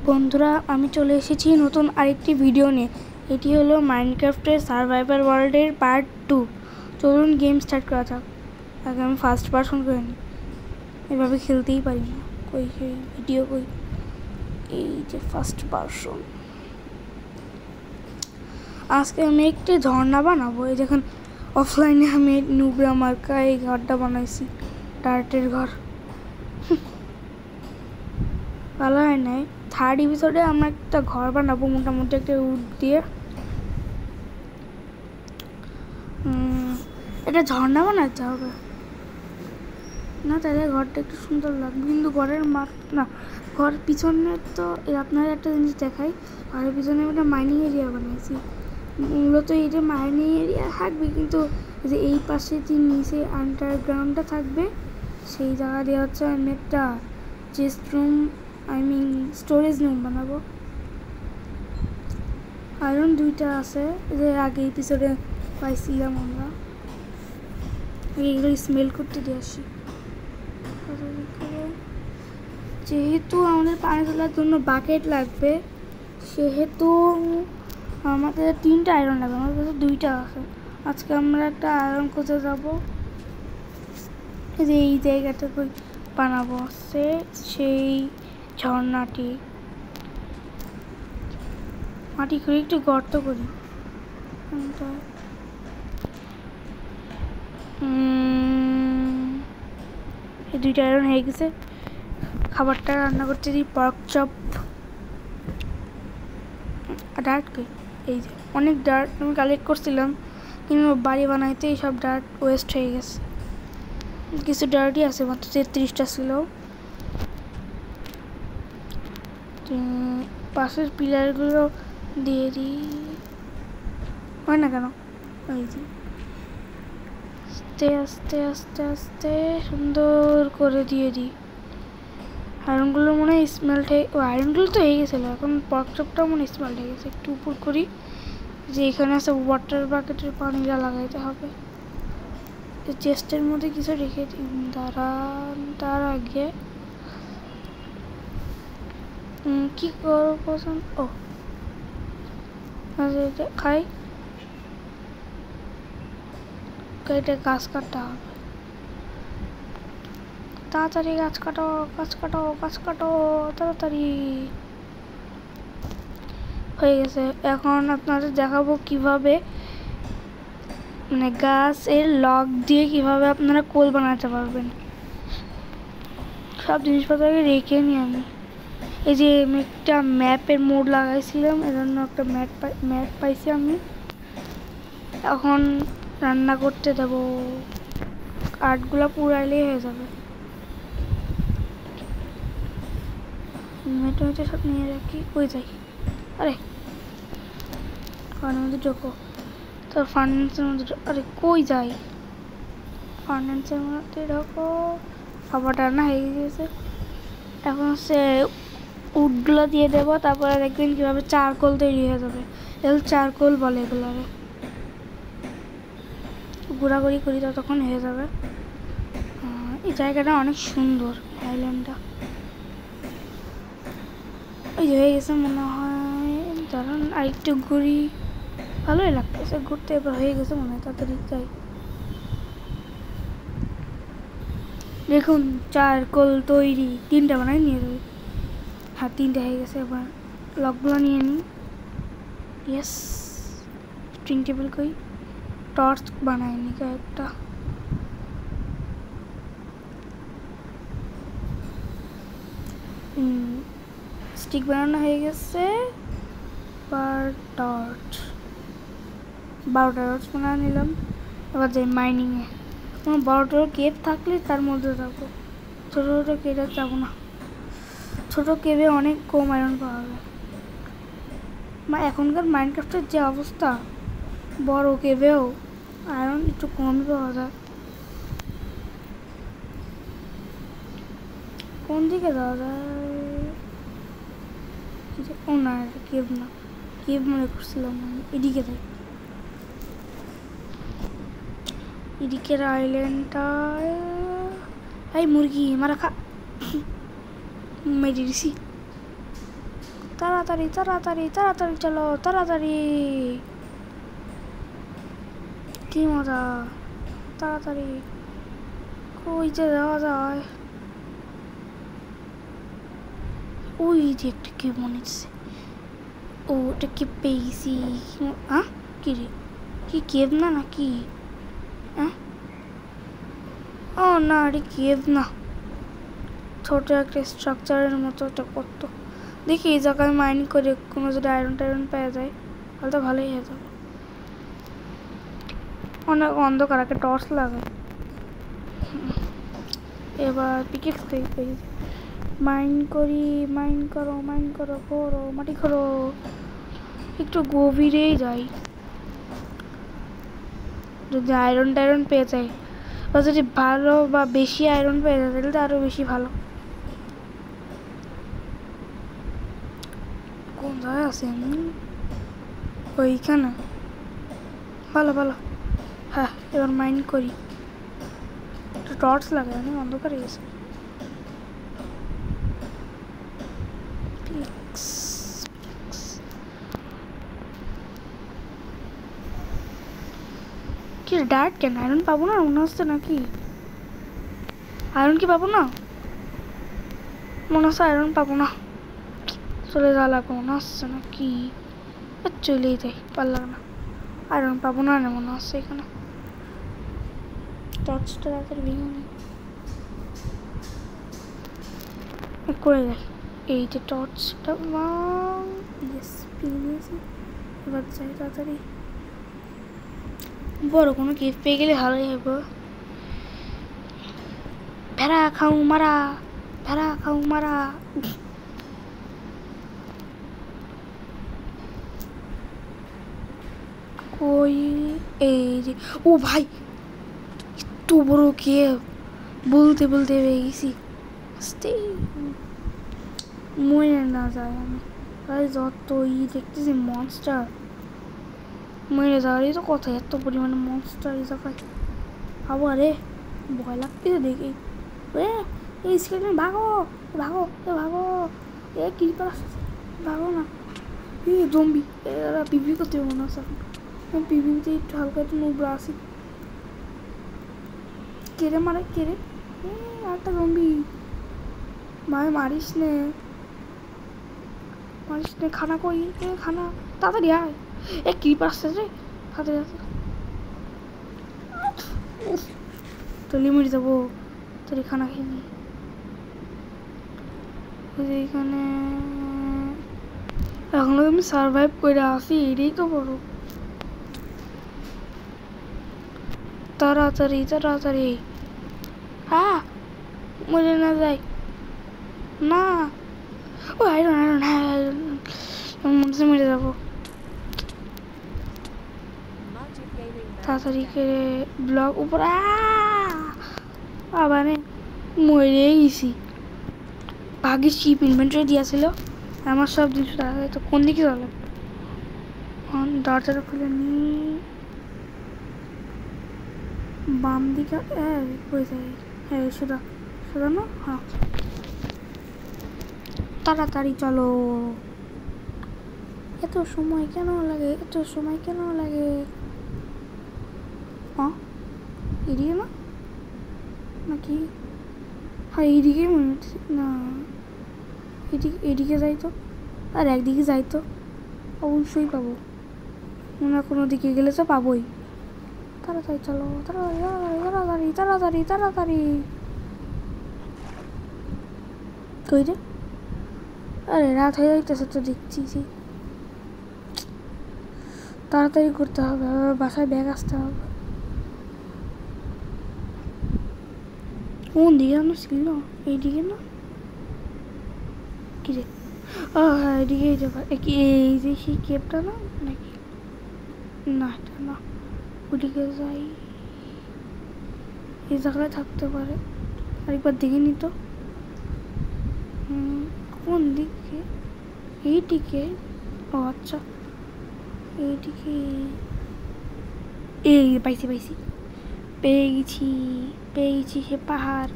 বন্ধুরা, আমি চলে এসেছি নতুন আরেকটি ভিডিও নিয়ে। এটি হলো মাইনক্রাফটের সার্ভাইভাল ওয়ার্ল্ডের পার্ট 2। চলুন গেম স্টার্ট করা যাক। আগে আমি ফার্স্ট পারসন করে নিই, এভাবে খেলতেই পারি না। কই সেই ভিডিও কই? এই যে ফার্স্ট পারসন। আজকে আমি একটি ঝর্ণা বানাবো। এই দেখুন, অফলাইনে আমি নুবরা মার্কা এই ঘরটা বানাইছি, ডার্টের ঘর। ভালো হয় নাই। থার্ড এপিসোডে আমরা একটা ঘর বানাবো মোটামুটি একটা উড দিয়ে। এটা ঝর্ণা বানাতে হবে না, তাহলে ঘরটা একটু সুন্দর লাগবে। কিন্তু ঘরের না, ঘর পিছনে তো আপনার একটা জিনিস দেখাই, ঘরের পিছনে একটা মাইনিং এরিয়া বানিয়েছি। মূলত এইটা মাইনিং এরিয়া থাকবে, কিন্তু যে এই পাশে যে নিচে আন্ডারগ্রাউন্ডটা থাকবে সেই জায়গা দিয়ে হচ্ছে আমি একটা চেস্ট রুম, স্টোরেজ রুম বানাবো। আয়রন 2টা আছে, যে আগে এপিসোডে পাইছিলাম আমরা। এইগুলো স্মেল করতে দিয়ে আসি। যেহেতু আমাদের পানি তোলার জন্য বাকেট লাগবে, সেহেতু আমাদের 3টা আয়রন লাগবে। আমার কাছে 2টা আছে। আজকে আমরা একটা আয়রন খুঁজে যাবো। যে এই জায়গাটা বানাবো সেই ঝর্ণাটি। মাটি করে একটু গর্ত করি। এই 2টা আয়রন হয়ে গেছে। খাবারটা রান্না করতে দিই, পর্ক চপ। ডার্ট কই? এই যে অনেক ডার্ট আমি কালেক্ট করছিলাম, কিন্তু বাড়ি বানাইতে এই সব ডার্ট ওয়েস্ট হয়ে গেছে। কিছু ডার্টই আছে, মাত্র 33টা ছিল। পাশের পিলারগুলো দিয়ে দিই, হয় না কেন? এই যে আস্তে আস্তে আস্তে আস্তে সুন্দর করে দিয়ে দিই। আয়রনগুলো মনে হয় স্মেল আয়রনগুলো তো হয়ে গেছিলো, এখন পর্ক চপটা মনে হয় স্মেল হয়ে গেছে। একটু উপর করি, যে এখানে আছে ওয়াটার বাকেটের পানিটা লাগাইতে হবে। চেস্টের মধ্যে কিছু রেখে দিই। তার আগে কি করবো পছন্দ? ও খাই, এটা গাছ কাটতে হবে। তাড়াতাড়ি গাছ কাটো, গাছ কাটো, গাছ কাটো, তাড়াতাড়ি। হয়ে গেছে। এখন আপনাদের দেখাবো কিভাবে গাছের লগ দিয়ে কিভাবে আপনারা কোল বানাতে পারবেন। সব জিনিসপত্রকে রেখে নিই আমি। এই যে আমি একটা ম্যাপের মোড লাগাইছিলাম, এজন্য একটা ম্যাপ পাইছি আমি। এখন রান্না করতে দেব, কাঠগুলো পুরাইলেই হয়ে যাবে। মেটে সব নিয়ে রাখি। কই যাই? আরে ঘরের মধ্যে ঢোকো, তোর ফার্নেন্সের মধ্যে। আরে কই যাই? ফার্নেন্সের মধ্যে ঢোকো। খাবারটা রান্না হয়ে গেছে। এখন হচ্ছে উডগুলো দিয়ে দেবো, তারপরে দেখবেন কীভাবে চারকোল তৈরি হয়ে যাবে। এগুলো চারকোল বলে, এগুলো ঘোরাঘুরি করি ততক্ষণ হয়ে যাবে। এই জায়গাটা অনেক সুন্দর, আইল্যান্ডটা। ওই যে হয়ে গেছে মনে হয়। ধরুন আরেকটু ঘুরি, ভালোই লাগতেছে ঘুরতে। এবার হয়ে গেছে মনে হয়, তাড়াতাড়ি যাই। দেখুন চারকোল তৈরি, 3টা বানাই নিয়ে যাবে। হ্যাঁ 3টা হয়ে গেছে। এবার লকগুলো নিয়ে নিই। ইয়েস, স্ট্রিং টেবিল কই? টর্চ বানাইনি কয়েকটা। স্টিক বানানো হয়ে গেছে। 12টা টর্চ বানা নিলাম। এবার যাই মাইনিংয়ে। কোনো 12টা কেভ থাকলে তার মধ্যে যাবো, ছোটো ছোটো কেভে যাবো না। ছোটো কেভে অনেক কম আয়রন পাওয়া যায়। এখনকার মাইনক্রাফটের যে অবস্থা, বড় কেভেও আয়রন একটু কমই পাওয়া যায়। কোন দিকে যাওয়া যায়? ও না, এটা কেভ না, কেভ মনে করছিলাম আমি। এদিকে যাই, এদিকের আইল্যান্ডটা। এই মুরগি মারা খা, মেরে দিছি। তাড়াতাড়ি তাড়াতাড়ি তাড়াতাড়ি চলো তাড়াতাড়ি। কি মজা, তাড়াতাড়ি কই যে যাওয়া যায়। ওই যে একটা কেভ মনে হচ্ছে। ও ওটা কি পেয়েছি? কি রে, কি কেভ না নাকি? ও না, এটা কেভ না, ছোট একটা স্ট্রাকচারের মতো একটা করতো। দেখি এই জায়গায় মাইন করে কোনো যদি আয়রন টায়রন পাওয়া যায় তাহলে তো ভালোই হয়ে যাবে। অনেক অন্ধকার, একটা টর্চ লাগে। এবার পিকেক্স পেয়েছি। মাইন করি, মাইন করো মাইন করো, খোঁড়ো মাটি খোঁড়ো। একটু গভীরেই যাই, যদি আয়রন টায়রন পেয়ে যায় বা যদি ভালো বা বেশি আয়রন পেয়ে যায় তাহলে তো আরও বেশি ভালো। কোন জায়গায় আছেন? ওইখানে, ভালো ভালো। হ্যাঁ, এবার মাইন করি। টর্চ লাগে, আমি অন্ধকারে গেছি। কি ডার্ট কেন? আয়রন পাবো না মনে হচ্ছে নাকি? আয়রন কি পাবো না মনে হচ্ছে? আয়রন পাবো না, চলে যাওয়া লাগবে মনে হচ্ছে নাকি? চলেই যাই, পারলাম না। আয়রন পাবো না মনে হচ্ছে এখানে। টর্চটা রাতের ভেঙে করে যাই। এই যে টর্চটা পেয়ে নিয়েছি। এবার যাই তাড়াতাড়ি। বড় কোনো কেভ পেয়ে গেলে ভালোই হবে। ভেড়া খাও মারা, ভেড়া খাও মারা। কই? এই যে, ও ভাই এত বড় কেভ, বলতে বলতে পেয়ে গেছি। মরে না যায় আমি ভাই, যতই দেখতেছি মনস্টার, মরে যাওয়ারই তো কথা। এত পরিমাণে মনস্টার এই জায়গায়। আবার রে ভয় লাগতেছে দেখি। এই স্কেলেটন ভাগো ভাগো ভাগো, এ ক্রিপার আসছে, ভাগো না। জম্বি, এরা পিভি করতে মনে হচ্ছে এখন। পিভিতে একটু হালকা একটু নোবরা আসি। কেড়ে মারে, কেড়ে একটা জম্বি। ভাই মারিস নে, মারিস নে। খানা কই? খানা তাড়াতাড়ি আয়। ক্রিপার আসছে রে, তাড়াতাড়ি আসছে। তো লিমিট যাবো, তোর খানা খেয়ে নি। এইখানে এখনো আমি সার্ভাইভ করে আসি, এটাই তো বড়। তাড়াতাড়ি তাড়াতাড়ি, মরে না যাই না। ও আয়রন আয়রন, হ্যাঁ মনে মরে যাবো। তাড়াতাড়ি করে ব্লক উপর আবার মরে গেছি। ভাগ্যিস চিপ ইনভেন্টরি দিয়েছিল, আমার সব জিনিস তো কোন দিকে চলে। দরজাটা খুলে নি, বাম দিকে হয়ে যায়। হ্যাঁ সোজা সোজা না, হ্যাঁ তাড়াতাড়ি চলো। এত সময় কেন লাগে, এত সময় কেন লাগে? এদিকে না নাকি? হ্যাঁ এইদিকে মনে হচ্ছে না, এদিকে যাই তো, আর একদিকে যাই তো অবশ্যই পাবো। না কোনো দিকে গেলে তো পাবোই। তাড়াতাড়ি চলো, তাড়াতাড়ি তাড়াতাড়ি তাড়াতাড়ি তাড়াতাড়ি। কই রে? আরে রাত হয়ে যাইতেছে তো দেখছি। তাড়াতাড়ি করতে হবে, বাসায় ব্যাগ আসতে হবে। কোন দিকে যেন ছিল? এইদিকে না কি রে? হ্যাঁ এদিকেই যাবে। এই যে সেই কেপটা না নাকি? না এটা না, ওদিকে যাই। এই জায়গায় থাকতে পারে, আরেকবার দেখে নিত। কোন দিকে? এইদিকে? ও আচ্ছা এইদিকে। এই পাইছি পাইছি, পেয়ে গেছি সে পাহাড়।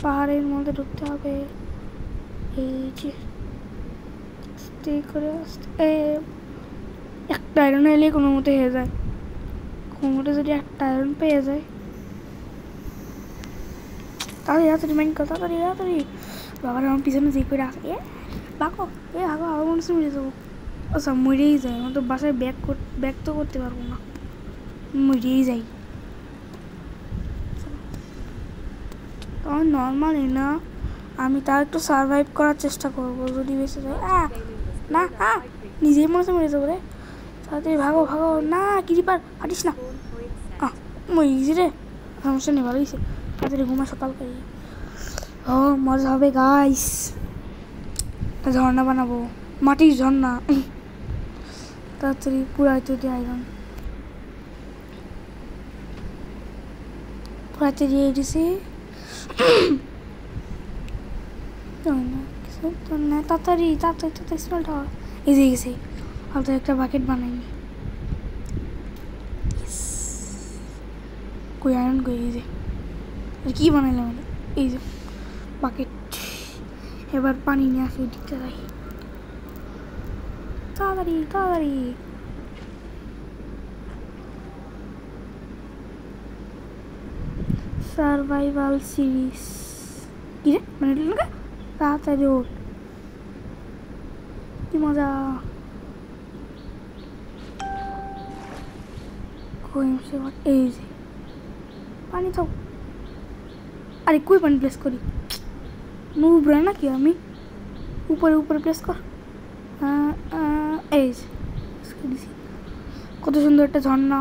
পাহাড়ের মধ্যে ঢুকতে হবে। এই যে আস্তে করে আস্তে একটা আয়রন এলে কোনো মতে হয়ে যায়, কোনো মতে যদি একটা আয়রন পেয়ে যায়। তাড়াতাড়ি তাড়াতাড়ি মাইন্ড কর, তাড়াতাড়ি তাড়াতাড়ি। বাবার আমার পিছনে যে করে আসে, ভাগো ভাগো, আবার মনে হচ্ছে মরে যাবো। আচ্ছা মরেই যায়, আমার তো বাসায় ব্যাক তো করতে পারবো না, মরেই যাই। আমার নর্মালি না, আমি তাও একটু সারভাইভ করার চেষ্টা করবো যদি বেঁচে যায়। না নিজেই মনে হচ্ছে মরে যাবো রে। তাড়াতাড়ি ভাগো ভাগো, না কিরিপার হাঁটিস না, মরেছি রে। সমস্যা নেই, ভালো হয়েছে, তাড়াতাড়ি ঘুমা সকাল করে। ও মজা হবে গাইস, ঝর্ণা বানাবো, মাটির ঝর্ণা। তাড়াতাড়ি পুরাইতে দিয়ে আয়রন পুরাইতে দিয়ে দিছি। তাড়াতাড়ি তাড়াতাড়ি তাড়াতাড়ি স্মেলটা এসে গেছে। হয়তো একটা বাকেট বানাইনি, কই আয়রন কই, এই যে কি বানাইলাম এই যে বাকেট। এবার পানি নিয়ে আসি দিতে যাই, তাড়াতাড়ি তাড়াতাড়ি। সার্ভাইভাল সিরিজ কি রে মানে তাড়াতাড়ি ওঠ, কি মজা। এই যে পানি তো, আরে কই পানি প্লেস করি, নুবরা নাকি আমি, উপরে উপরে প্লেস কর। এই যে কত সুন্দর একটা ঝর্ণা,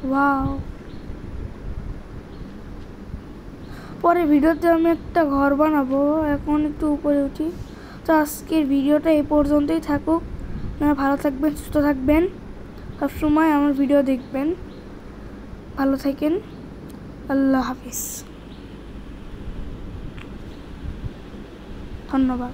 ওয়াও। পরে ভিডিওতে আমি একটা ঘর বানাবো, এখন একটু উপরে উঠি। তো আজকের ভিডিওটা এই পর্যন্তই থাকুক। আপনারা ভালো থাকবেন, সুস্থ থাকবেন, সবসময় আমার ভিডিও দেখবেন। ভালো থাকেন, আল্লাহ হাফিজ, ধন্যবাদ।